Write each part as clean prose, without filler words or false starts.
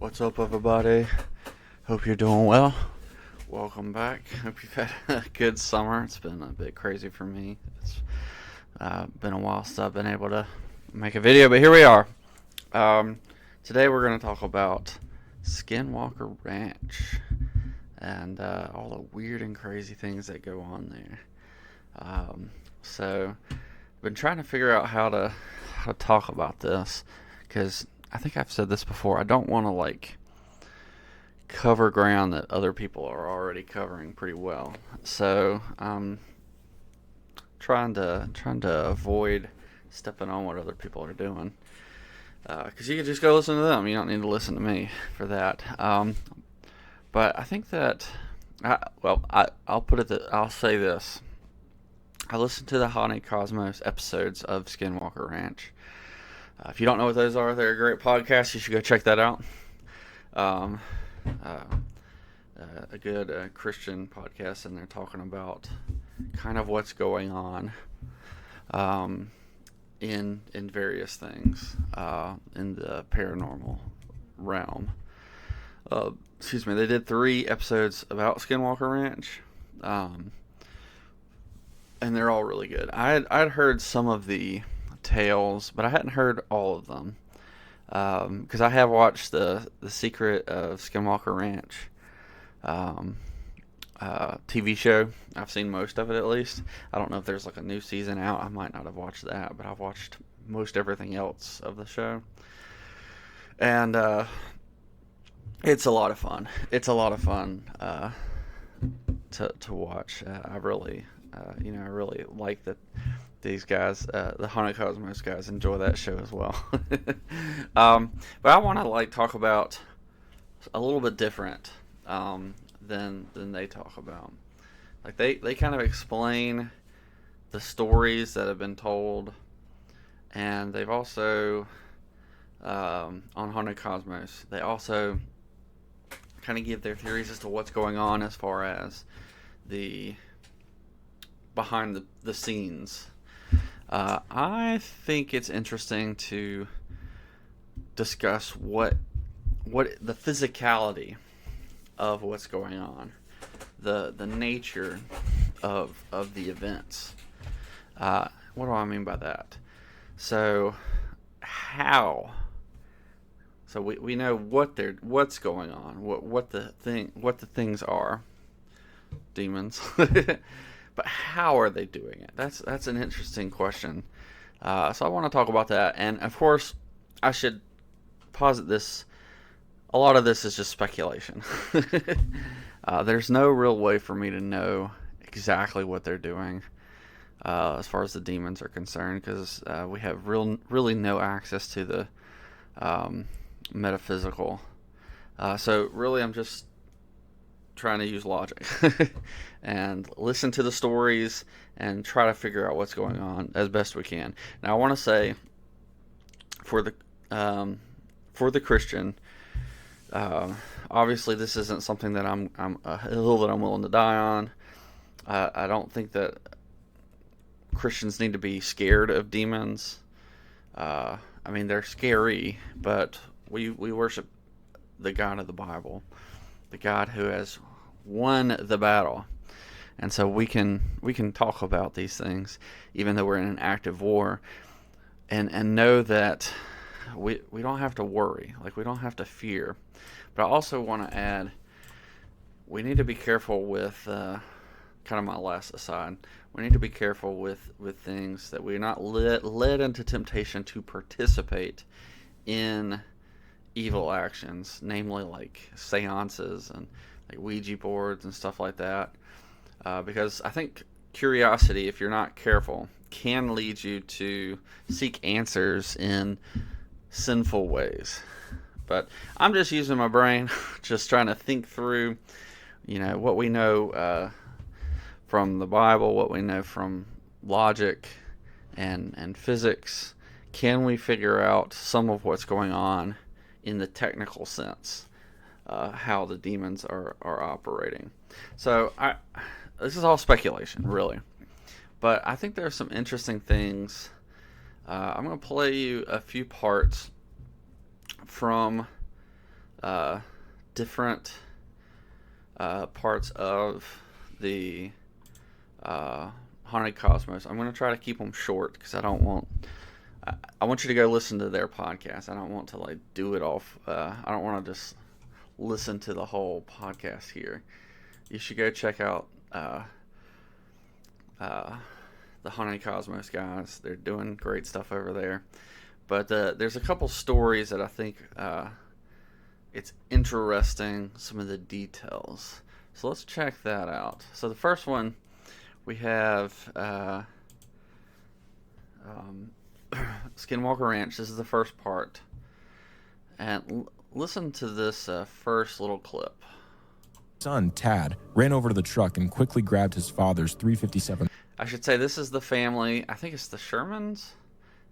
What's up, everybody? Hope you're doing well. Welcome back. Hope you've had a good summer. It's been a bit crazy for me. It's been a while since I've been able to make a video, but here we are. Um, Today we're going to talk about Skinwalker Ranch and all the weird and crazy things that go on there. I've been trying to figure out how to talk about this because I think I've said this before. I don't want to cover ground that other people are already covering pretty well. So trying to avoid stepping on what other people are doing. Because you can just go listen to them. You don't need to listen to me for that. But I think that, I'll say this. I listened to the Haunted Cosmos episodes of Skinwalker Ranch. If you don't know what those are, they're a great podcast. You should go check that out. Um, uh, a good Christian podcast, and they're talking about kind of what's going on in various things in the paranormal realm. Excuse me. They did 3 episodes about Skinwalker Ranch, and they're all really good. I'd heard some of the tales, but I hadn't heard all of them. Because I have watched the Secret of Skinwalker Ranch TV show. I've seen most of it, at least. I don't know if there's like a new season out. I might not have watched that, but I've watched most everything else of the show. And it's a lot of fun. It's a lot of fun to watch. I really like that these guys, the Haunted Cosmos guys, enjoy that show as well. But I want to talk about a little bit different than they talk about. Like they kind of explain the stories that have been told, and they've also on Haunted Cosmos they also kind of give their theories as to what's going on as far as the behind the scenes. I think it's interesting to discuss what the physicality of what's going on, the nature of the events. What do I mean by that? So how? So we know what's going on, what the things are, demons. But how are they doing it? That's an interesting question. So I want to talk about that. And of course, I should posit this. A lot of this is just speculation. There's no real way for me to know exactly what they're doing as far as the demons are concerned, because we have really no access to the metaphysical. So really, I'm just trying to use logic and listen to the stories and try to figure out what's going on as best we can. Now, I want to say for the Christian, obviously this isn't something that I'm a hill that I'm willing to die on. I don't think that Christians need to be scared of demons. I mean, they're scary, but we worship the God of the Bible, the God who has won the battle. And so we can talk about these things even though we're in an active war, and know that we don't have to worry, like we don't have to fear. But I also want to add, we need to be careful with kind of my last aside. We need to be careful with things that we're not led into temptation to participate in evil actions, namely like seances and like Ouija boards and stuff like that. Because I think curiosity, if you're not careful, can lead you to seek answers in sinful ways. But I'm just using my brain, just trying to think through, what we know from the Bible, what we know from logic and physics. Can we figure out some of what's going on in the technical sense, how the demons are operating? So this is all speculation, really. But I think there are some interesting things. I'm going to play you a few parts from uh, different parts of the Haunted Cosmos. I'm going to try to keep them short because I want you to go listen to their podcast. I don't want to like do it off. I don't want to just listen to the whole podcast here. You should go check out the Haunted Cosmos guys. They're doing great stuff over there. But there's a couple stories that I think it's interesting, some of the details. So let's check that out. So the first one, we have Skinwalker Ranch. This is the first part. And listen to this first little clip. Son, Tad, ran over to the truck and quickly grabbed his father's .357. I should say this is the family, I think it's the Shermans,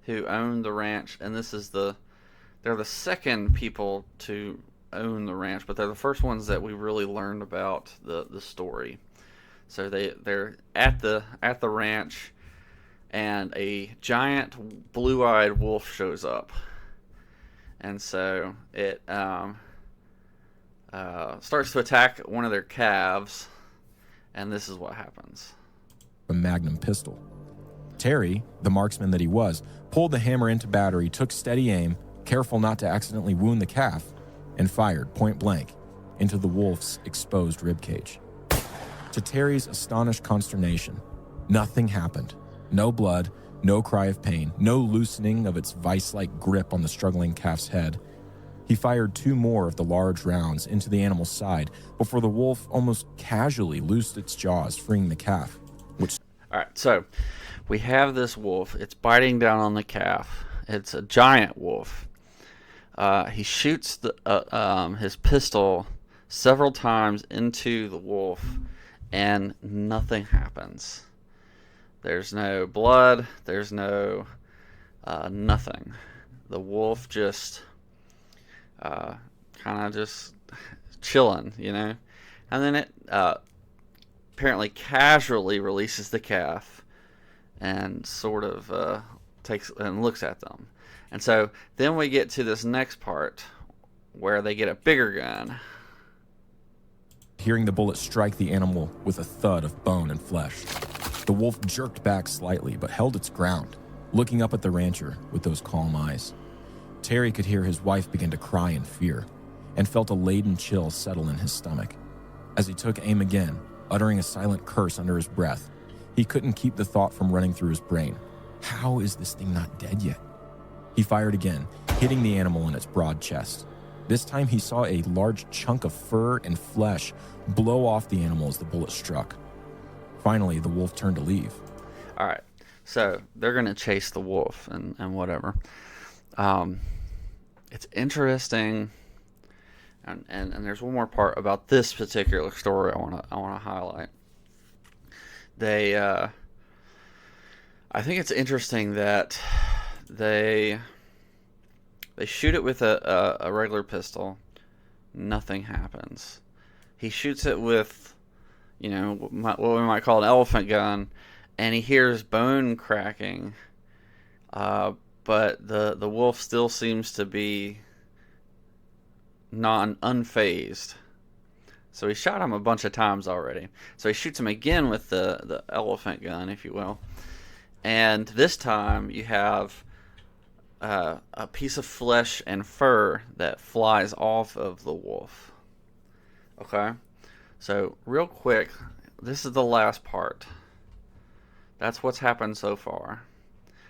who own the ranch, and they're the second people to own the ranch, but they're the first ones that we really learned about the story. So they're at the ranch, and a giant blue-eyed wolf shows up, and so it starts to attack one of their calves, and this is what happens. A Magnum pistol. Terry, the marksman that he was, pulled the hammer into battery, took steady aim, careful not to accidentally wound the calf, and fired point blank into the wolf's exposed ribcage. To Terry's astonished consternation, nothing happened. No blood, no cry of pain, no loosening of its vice-like grip on the struggling calf's head. He fired 2 more of the large rounds into the animal's side before the wolf almost casually loosed its jaws, freeing the calf. All right, so we have this wolf. It's biting down on the calf. It's a giant wolf. He shoots his pistol several times into the wolf, and nothing happens. There's no blood. There's no nothing. The wolf just kind of just chilling, and then it apparently casually releases the calf and sort of takes and looks at them. And so then we get to this next part where they get a bigger gun. Hearing the bullet strike the animal with a thud of bone and flesh, the wolf jerked back slightly but held its ground, looking up at the rancher with those calm eyes. Terry could hear his wife begin to cry in fear and felt a laden chill settle in his stomach. As he took aim again, uttering a silent curse under his breath, he couldn't keep the thought from running through his brain. How is this thing not dead yet? He fired again, hitting the animal in its broad chest. This time he saw a large chunk of fur and flesh blow off the animal as the bullet struck. Finally, the wolf turned to leave. All right, so they're going to chase the wolf and whatever. It's interesting, and there's one more part about this particular story I want to highlight. I think it's interesting that they shoot it with a regular pistol. Nothing happens. He shoots it with, what we might call an elephant gun, and he hears bone cracking. But the wolf still seems to be unfazed. So he shot him a bunch of times already. So he shoots him again with the elephant gun, if you will. And this time you have a piece of flesh and fur that flies off of the wolf. Okay? So real quick, this is the last part. That's what's happened so far.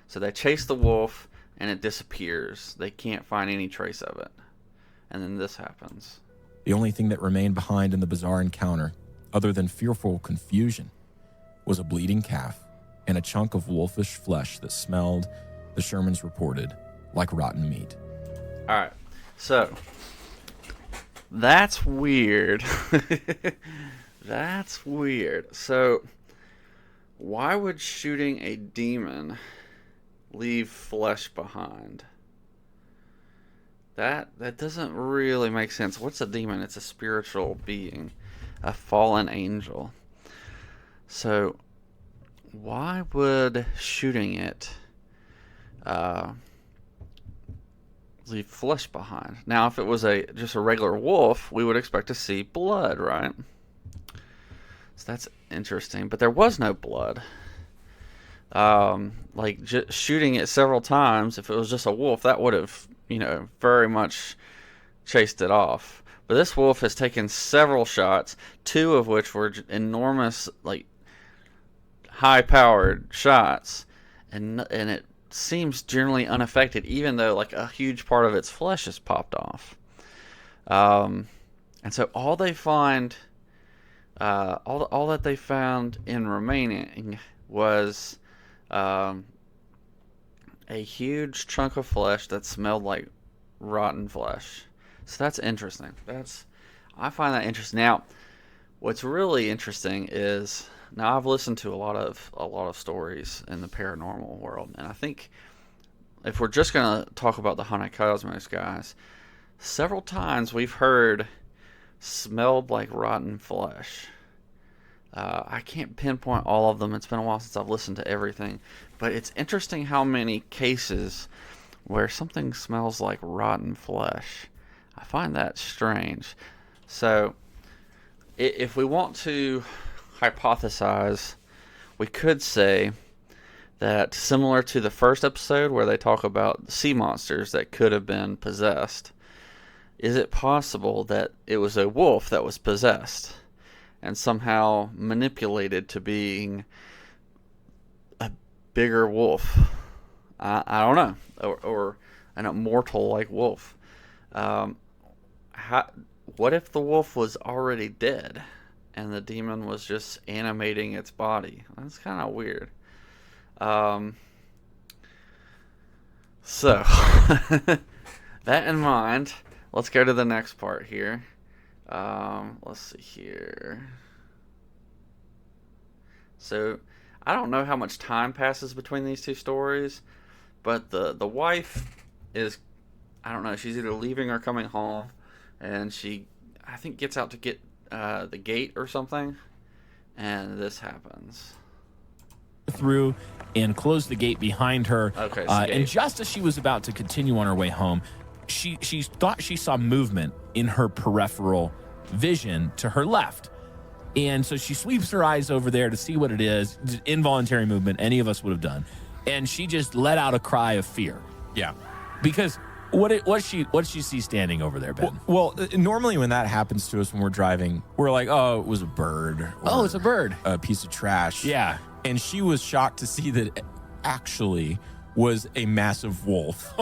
So they chase the wolf and it disappears. They can't find any trace of it. And then this happens. The only thing that remained behind in the bizarre encounter, other than fearful confusion, was a bleeding calf and a chunk of wolfish flesh that smelled, the Shermans reported, like rotten meat. All right, so that's weird. That's weird. So why would shooting a demon leave flesh behind? That doesn't really make sense. What's a demon? It's a spiritual being, a fallen angel. So why would shooting it leave flesh behind. Now, if it was just a regular wolf, we would expect to see blood, right? So that's interesting. But there was no blood. Like shooting it several times, if it was just a wolf, that would have, very much chased it off. But this wolf has taken several shots, two of which were enormous, like high-powered shots, and it seems generally unaffected, even though like a huge part of its flesh is popped off. And so all they find, all that they found in remaining was a huge chunk of flesh that smelled like rotten flesh. So that's interesting. I find that interesting. Now, what's really interesting is, now I've listened to a lot of stories in the paranormal world, and I think if we're just gonna talk about the Haunted Cosmos guys, several times we've heard smelled like rotten flesh. I can't pinpoint all of them. It's been a while since I've listened to everything, but it's interesting how many cases where something smells like rotten flesh. I find that strange. So, if we want to hypothesize, we could say that, similar to the first episode where they talk about sea monsters that could have been possessed, is it possible that it was a wolf that was possessed and somehow manipulated to being a bigger wolf? I don't know. Or an immortal like wolf. What if the wolf was already dead and the demon was just animating its body? That's kind of weird. So, that in mind, let's go to the next part here. Let's see here. So, I don't know how much time passes between these two stories, but the wife is, I don't know, she's either leaving or coming home, and she, I think, gets out to get the gate or something, and this happens. Through and closed the gate behind her. Okay, and just as she was about to continue on her way home, she thought she saw movement in her peripheral vision to her left. And so she sweeps her eyes over there to see what it is. Involuntary movement, any of us would have done. And she just let out a cry of fear. Yeah. Because what she see standing over there, Ben? Well, normally when that happens to us when we're driving, we're like, oh, it was a bird. Oh, it's a bird. A piece of trash. Yeah. And she was shocked to see that it actually was a massive wolf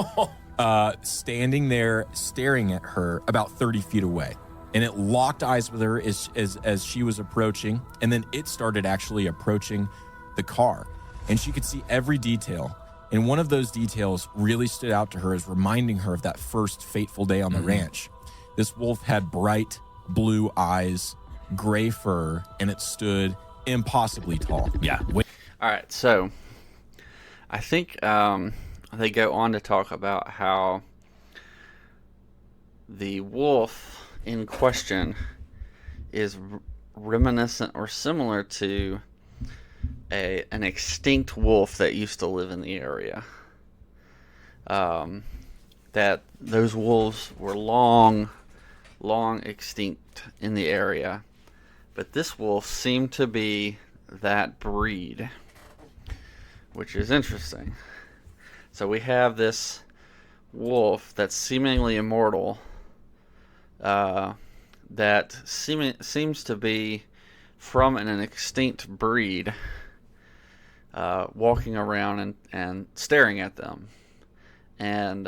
standing there staring at her about 30 feet away. And it locked eyes with her as she was approaching. And then it started actually approaching the car. And she could see every detail. And one of those details really stood out to her as reminding her of that first fateful day on the ranch. This wolf had bright blue eyes, gray fur, and it stood impossibly tall. Yeah. All right, so I think they go on to talk about how the wolf in question is reminiscent or similar to an extinct wolf that used to live in the area. That those wolves were long extinct in the area, but this wolf seemed to be that breed, which is interesting. So we have this wolf that's seemingly immortal, that seems to be from an extinct breed, walking around and staring at them, and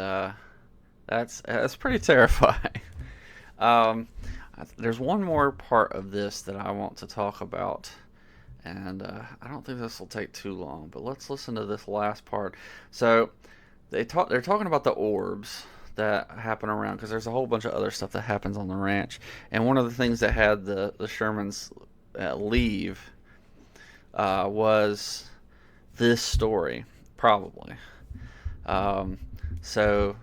that's pretty terrifying. There's one more part of this that I want to talk about, and I don't think this will take too long, but let's listen to this last part. So they're talking about the orbs that happen around, because there's a whole bunch of other stuff that happens on the ranch, and one of the things that had the Shermans leave was this story, probably. So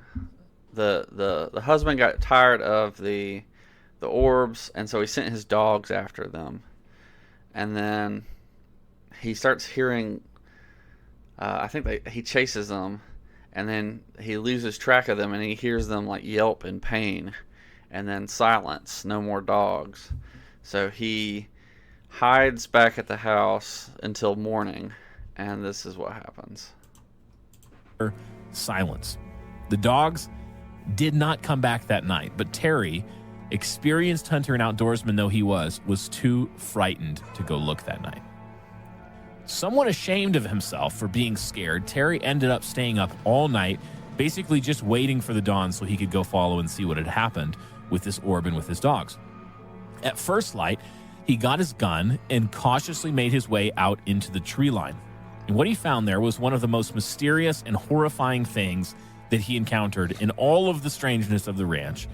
the husband got tired of the orbs, and so he sent his dogs after them, and then he starts hearing, I think he chases them, and then he loses track of them, and he hears them like yelp in pain, and then silence, no more dogs. So he hides back at the house until morning, and this is what happens. Silence. The dogs did not come back that night, but Terry, experienced hunter and outdoorsman though he was too frightened to go look that night. Somewhat ashamed of himself for being scared, Terry ended up staying up all night, basically just waiting for the dawn so he could go follow and see what had happened with this orb and with his dogs. At first light, he got his gun and cautiously made his way out into the tree line. And what he found there was one of the most mysterious and horrifying things that he encountered in all of the strangeness of the ranch.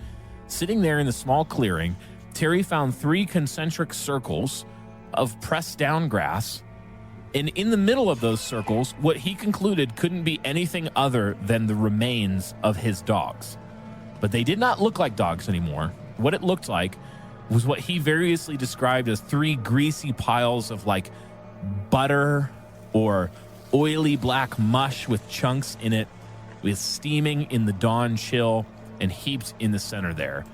Sitting there in the small clearing, Terry found 3 concentric circles of pressed down grass. And in the middle of those circles, what he concluded couldn't be anything other than the remains of his dogs. But they did not look like dogs anymore. What it looked like was what he variously described as 3 greasy piles of like butter or oily black mush with chunks in it, with steaming in the dawn chill and heaped in the center there.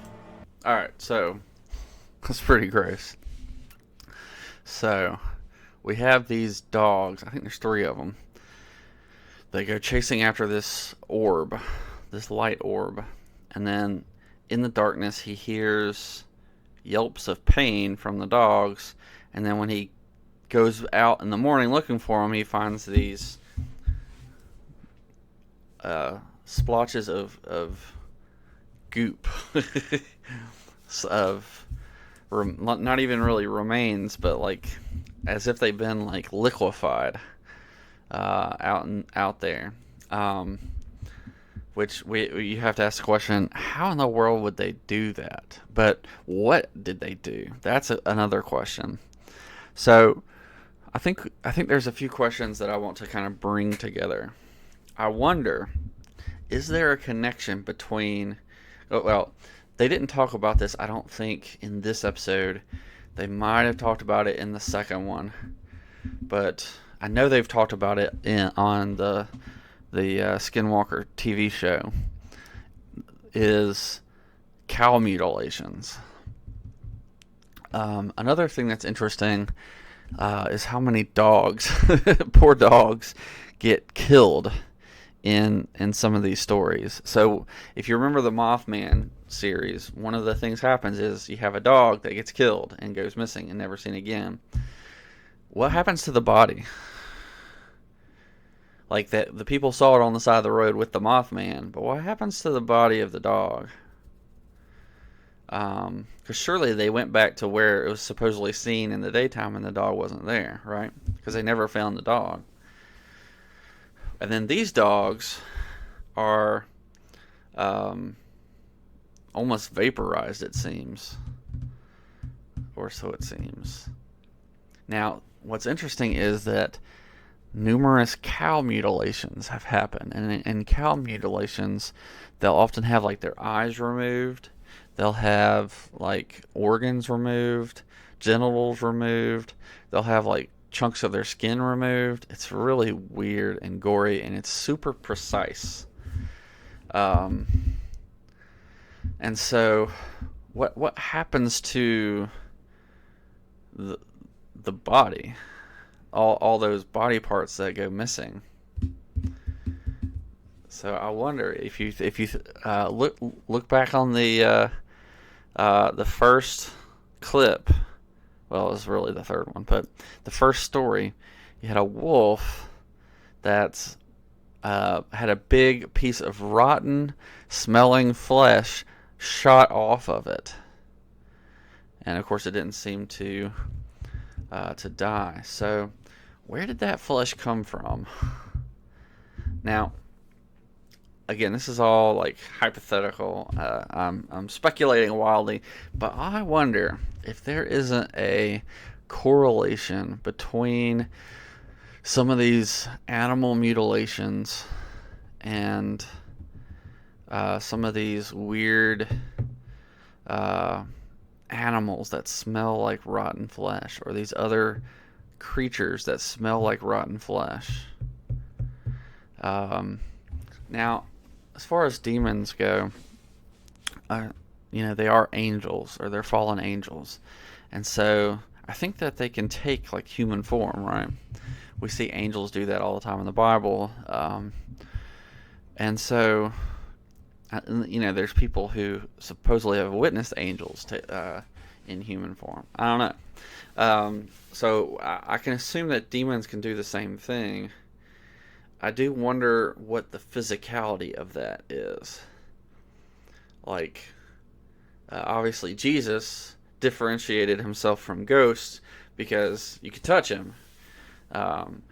All right, so that's pretty gross. So we have these dogs. I think there's 3 of them. They go chasing after this orb, this light orb. And then in the darkness, he hears yelps of pain from the dogs. And then when he goes out in the morning looking for them, he finds these splotches of goop. Of not even really remains, but like as if they've been like liquefied out there. Which you have to ask the question: how in the world would they do that? But what did they do? That's another question. So I think there's a few questions that I want to kind of bring together. I wonder, is there a connection between? Well, they didn't talk about this, I don't think, in this episode. They might have talked about it in the second one, but I know they've talked about it on the Skinwalker TV show. Is cow mutilations. Another thing that's interesting is how many dogs, poor dogs, get killed in some of these stories. So if you remember the Mothman series, one of the things happens is you have a dog that gets killed and goes missing and never seen again. What happens to the body? Like that, the people saw it on the side of the road with the Mothman, but what happens to the body of the dog? Because surely they went back to where it was supposedly seen in the daytime and the dog wasn't there, right? Because they never found the dog. And then these dogs are almost vaporized, it seems. Or so it seems. Now, what's interesting is that numerous cow mutilations have happened. And in cow mutilations, they'll often have like their eyes removed. They'll have like organs removed, genitals removed. They'll have like chunks of their skin removed. It's really weird and gory, and it's super precise. And so what happens to the body? All those body parts that go missing. So I wonder if you look back on the first clip. Well, it was really the third one, but the first story, you had a wolf that had a big piece of rotten smelling flesh shot off of it, and of course it didn't seem to die. So where did that flesh come from? Now, again, this is all like hypothetical. I'm speculating wildly, but I wonder if there isn't a correlation between some of these animal mutilations and some of these weird animals that smell like rotten flesh, or these other creatures that smell like rotten flesh. Now, as far as demons go, they are angels, or they're fallen angels. And so I think that they can take like human form, right? We see angels do that all the time in the Bible. And so, there's people who supposedly have witnessed angels in human form. I don't know. So I can assume that demons can do the same thing. I do wonder what the physicality of that is. Like, obviously Jesus differentiated himself from ghosts because you could touch him.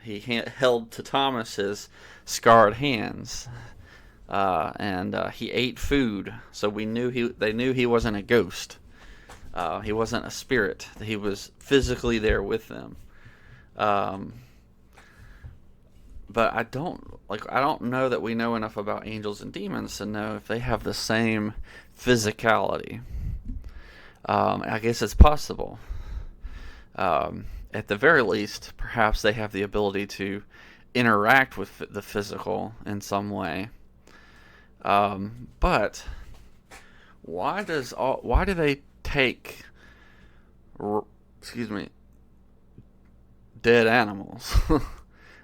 He held to Thomas his scarred hands, and he ate food, so they knew he wasn't a ghost. He wasn't a spirit. He was physically there with them. But I don't know that we know enough about angels and demons to know if they have the same physicality. I guess it's possible. At the very least, perhaps they have the ability to interact with the physical in some way. But why do they take, dead animals?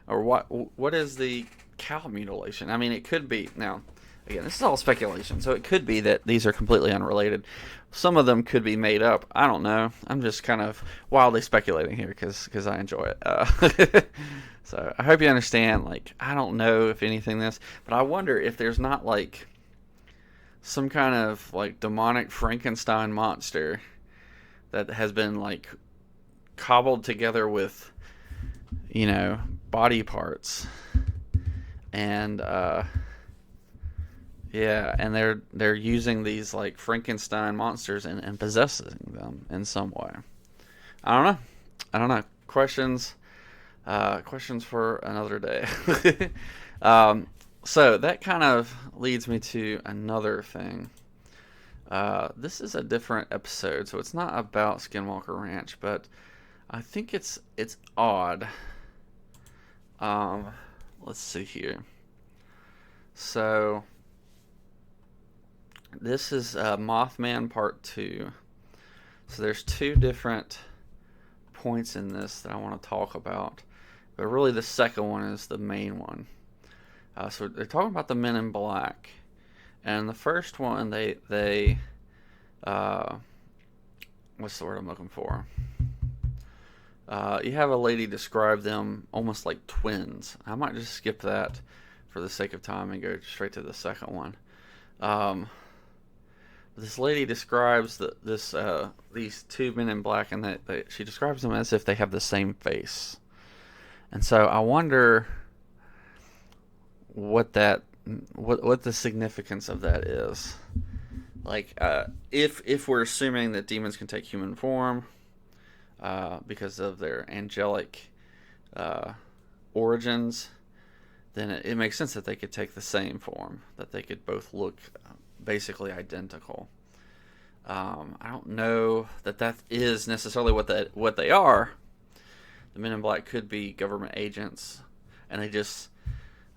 Or what is the cow mutilation? I mean, it could be, now, again, this is all speculation, so it could be that these are completely unrelated. Some of them could be made up. I don't know. I'm just kind of wildly speculating here because I enjoy it. So I hope you understand, like, I don't know if anything this, but I wonder if there's not, like, some kind of, like, demonic Frankenstein monster that has been, like, cobbled together with, body parts, and and they're using these like Frankenstein monsters and possessing them in some way. I don't know. Questions for another day. So that kind of leads me to another thing. This is a different episode, so it's not about Skinwalker Ranch, but I think it's odd. Let's see here. So this is Mothman Part 2. So there's two different points in this that I want to talk about, but really the second one is the main one. So they're talking about the Men in Black, and the first one they what's the word I'm looking for? You have a lady describe them almost like twins. I might just skip that for the sake of time and go straight to the second one. This lady describes these two men in black, and she describes them as if they have the same face. And so I wonder what the significance of that is. Like, if we're assuming that demons can take human form, because of their angelic origins, then it makes sense that they could take the same form, that they could both look basically identical. I don't know that is necessarily what they are. The Men in Black could be government agents, and they just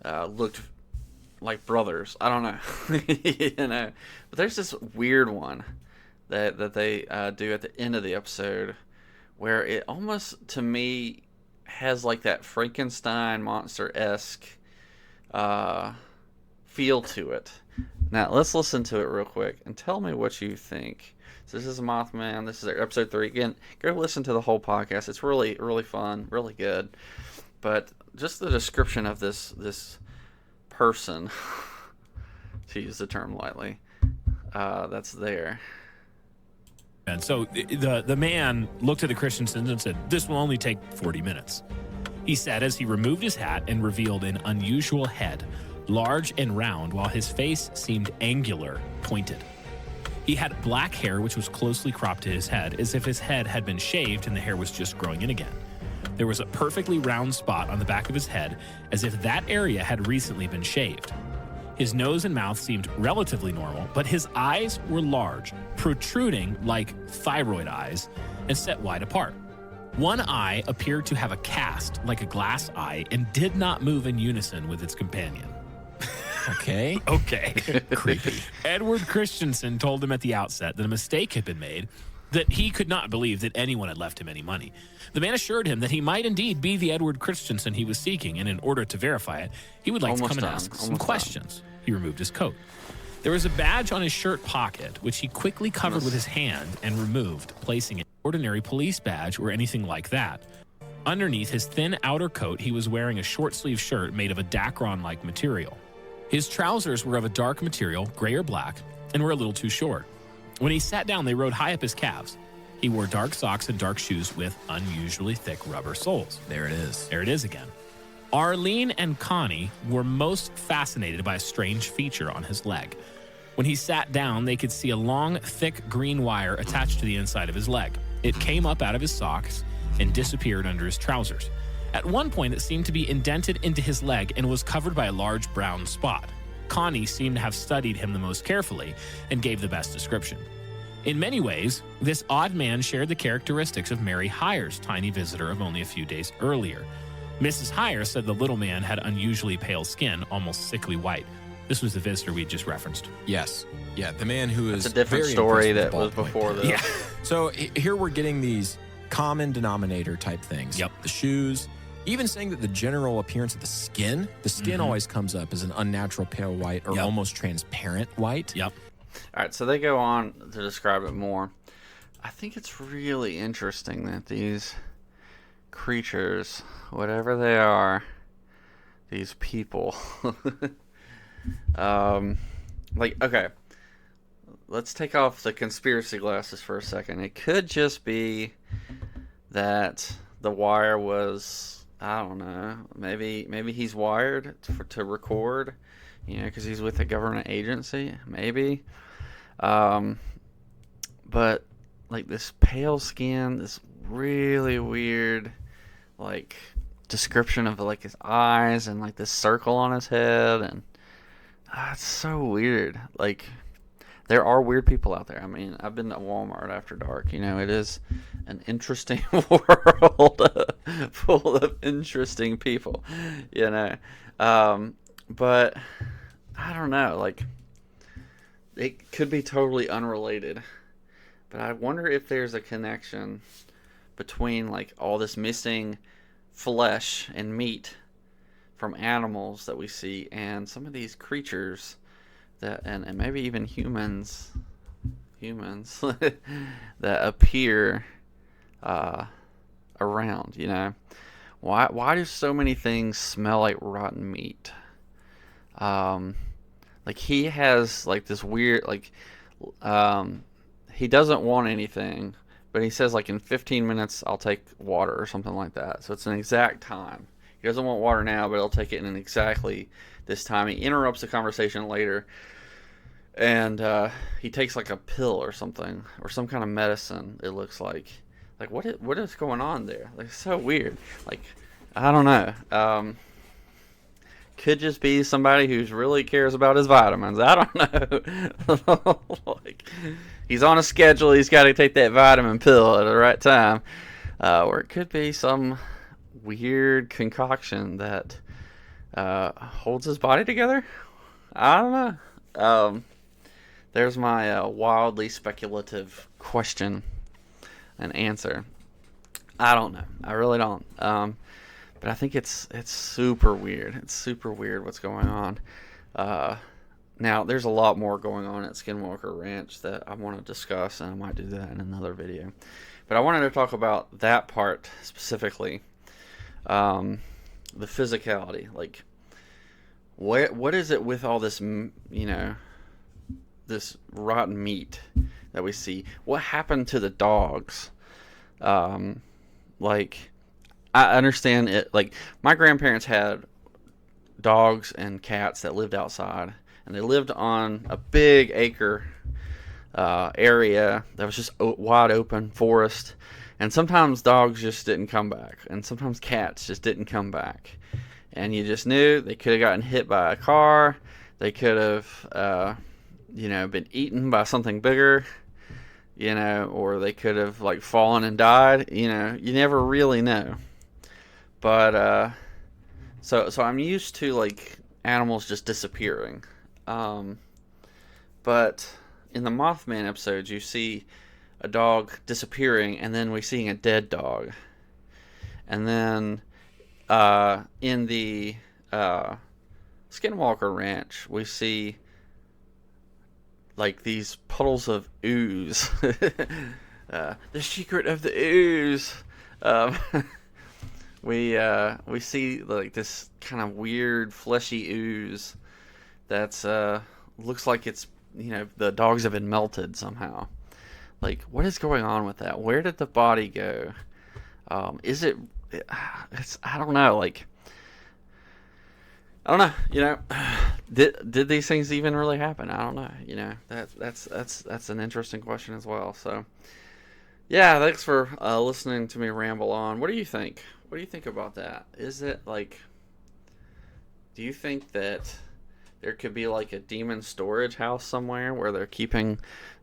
looked like brothers. I don't know. But there's this weird one that they do at the end of the episode, where it almost, to me, has like that Frankenstein monster-esque feel to it. Now, let's listen to it real quick and tell me what you think. So this is Mothman. This is episode 3. Again, go listen to the whole podcast. It's really, really fun, really good. But just the description of this person, to use the term lightly, that's there. And so the man looked at the Christensen and said, "This will only take 40 minutes." He said as he removed his hat and revealed an unusual head, large and round, while his face seemed angular, pointed. He had black hair, which was closely cropped to his head, as if his head had been shaved and the hair was just growing in again. There was a perfectly round spot on the back of his head, as if that area had recently been shaved. His nose and mouth seemed relatively normal, but his eyes were large, protruding like thyroid eyes, and set wide apart. One eye appeared to have a cast, like a glass eye, and did not move in unison with its companion. Okay. Okay. Creepy. Edward Christensen told him at the outset that a mistake had been made, that he could not believe that anyone had left him any money. The man assured him that he might indeed be the Edward Christensen he was seeking, and in order to verify it, he would like to come and ask some questions. He removed his coat. There was a badge on his shirt pocket, which he quickly covered with his hand and removed, placing it an ordinary police badge or anything like that. Underneath his thin outer coat, he was wearing a short-sleeved shirt made of a Dacron-like material. His trousers were of a dark material, gray or black, and were a little too short. When he sat down, they rode high up his calves. He wore dark socks and dark shoes with unusually thick rubber soles. There it is. There it is again. Arlene and Connie were most fascinated by a strange feature on his leg. When he sat down, they could see a long, thick green wire attached to the inside of his leg. It came up out of his socks and disappeared under his trousers. At one point, it seemed to be indented into his leg and was covered by a large brown spot. Connie seemed to have studied him the most carefully and gave the best description. In many ways, this odd man shared the characteristics of Mary Hyer's tiny visitor of only a few days earlier. Mrs. Hyer said the little man had unusually pale skin, almost sickly white. This was the visitor we just referenced. Yes. Yeah, the man who is It's a different very story impressed that with the was ballpoint before pen. this. Yeah. So here we're getting these common denominator type things. Yep. The shoes, even saying that the general appearance of the skin always comes up as an unnatural pale white or Yep. almost transparent white. Yep. All right, so they go on to describe it more. I think it's really interesting that these creatures, whatever they are, these people, okay, let's take off the conspiracy glasses for a second. It could just be that the wire was, I don't know, maybe he's wired to record, because he's with a government agency, maybe. But like this pale skin, this really weird description of his eyes and this circle on his head, and it's so weird. There are weird people out there. I mean, I've been to Walmart after dark. It is an interesting world full of interesting people. But I don't know. It could be totally unrelated, but I wonder if there's a connection between all this missing flesh and meat from animals that we see and some of these creatures that, and maybe even humans that appear around. Why do so many things smell like rotten meat? He has this weird he doesn't want anything, but he says in 15 minutes I'll take water or something like that. So it's an exact time. He doesn't want water now, but he'll take it in exactly this time. He interrupts the conversation later, and he takes a pill or something, or some kind of medicine. It looks like what is going on there? It's so weird. I don't know. Could just be somebody who really cares about his vitamins. I don't know. He's on a schedule. He's got to take that vitamin pill at the right time. Or it could be some weird concoction that holds his body together. I don't know. There's my wildly speculative question and answer. I don't know. I really don't. But I think it's super weird. It's super weird what's going on. Now, there's a lot more going on at Skinwalker Ranch that I want to discuss, and I might do that in another video. But I wanted to talk about that part specifically. The physicality. What is it with all this, this rotten meat that we see? What happened to the dogs? I understand it. My grandparents had dogs and cats that lived outside, and they lived on a big acre area that was just wide open forest. And sometimes dogs just didn't come back, and sometimes cats just didn't come back. And you just knew they could have gotten hit by a car. They could have, been eaten by something bigger. Or they could have fallen and died. You never really know. But so I'm used to animals just disappearing. But in the Mothman episodes, you see a dog disappearing, and then we seeing a dead dog. And then in the Skinwalker Ranch, we see like these puddles of ooze. The secret of the ooze. Um, we see like this kind of weird fleshy ooze that's looks like it's, you know, the dogs have been melted somehow. Like, what is going on with that? Where did the body go? Is it? I don't know. Like, I don't know. You know, did these things even really happen? I don't know. You know, that's an interesting question as well. So, yeah, thanks for listening to me ramble on. What do you think? What do you think about that? Is it like? Do you think that there could be like a demon storage house somewhere where they're keeping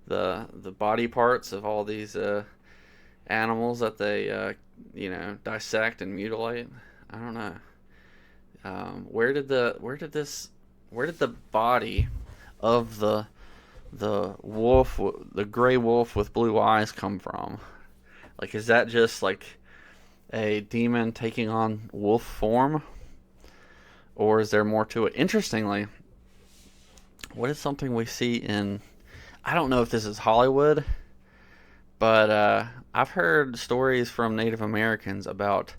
the body parts of all these animals that they you know, dissect and mutilate? I don't know. Where did the body of the wolf, the gray wolf with blue eyes, come from? Like, is that just like a demon taking on wolf form, or is there more to it? Interestingly, what is something we see in, I don't know if this is Hollywood, but I've heard stories from Native Americans about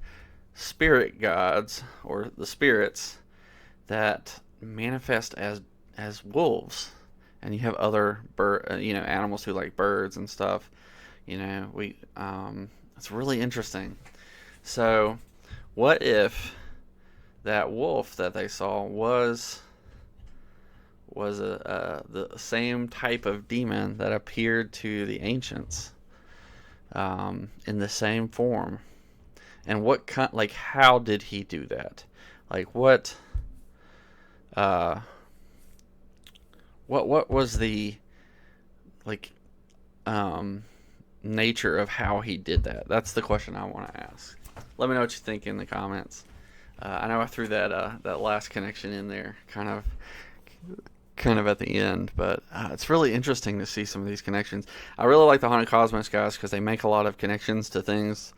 spirit gods, or the spirits, that manifest as wolves. And you have other animals who like birds and stuff. You know, it's really interesting. So, what if that wolf that they saw was the same type of demon that appeared to the ancients, in the same form? And what kind, like, how did he do that? Like, what was the, like, nature of how he did that? That's the question I want to ask. Let me know what you think in the comments. I know I threw that last connection in there kind of at the end, but it's really interesting to see some of these connections. I really like the Haunted Cosmos guys because they make a lot of connections to things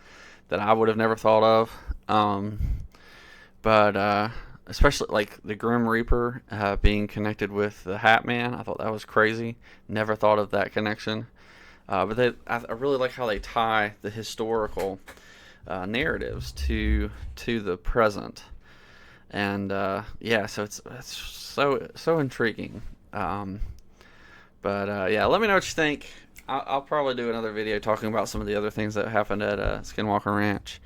that I would have never thought of. But especially like the Grim Reaper being connected with the Hat Man. I thought that was crazy. Never thought of that connection. But I really like how they tie the historical narratives to the present. And yeah, so it's so intriguing. But yeah, let me know what you think. I'll probably do another video talking about some of the other things that happened at Skinwalker Ranch.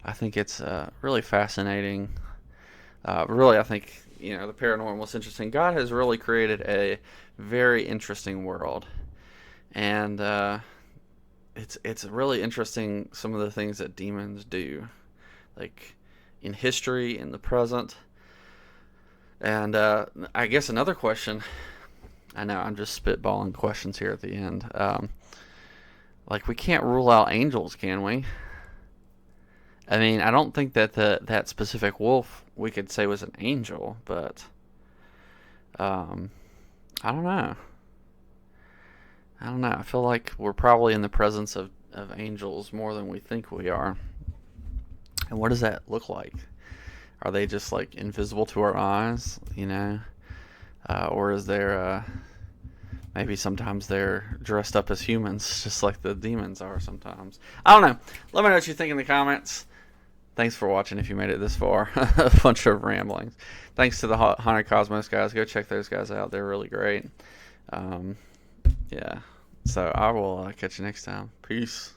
I think it's really fascinating. Really, I think, you know, the paranormal is interesting. God has really created a very interesting world, and it's really interesting some of the things that demons do, like in history, in the present. And I guess another question. I know I'm just spitballing questions here at the end. Like, we can't rule out angels, can we? I mean, I don't think that that specific wolf we could say was an angel, but I don't know. I don't know. I feel like we're probably in the presence of angels more than we think we are. And what does that look like? Are they just like invisible to our eyes, you know? Or is there maybe sometimes they're dressed up as humans, just like the demons are sometimes. I don't know. Let me know what you think in the comments. Thanks for watching if you made it this far. A bunch of ramblings. Thanks to the Haunted Cosmos guys. Go check those guys out. They're really great. Yeah. So I will catch you next time. Peace.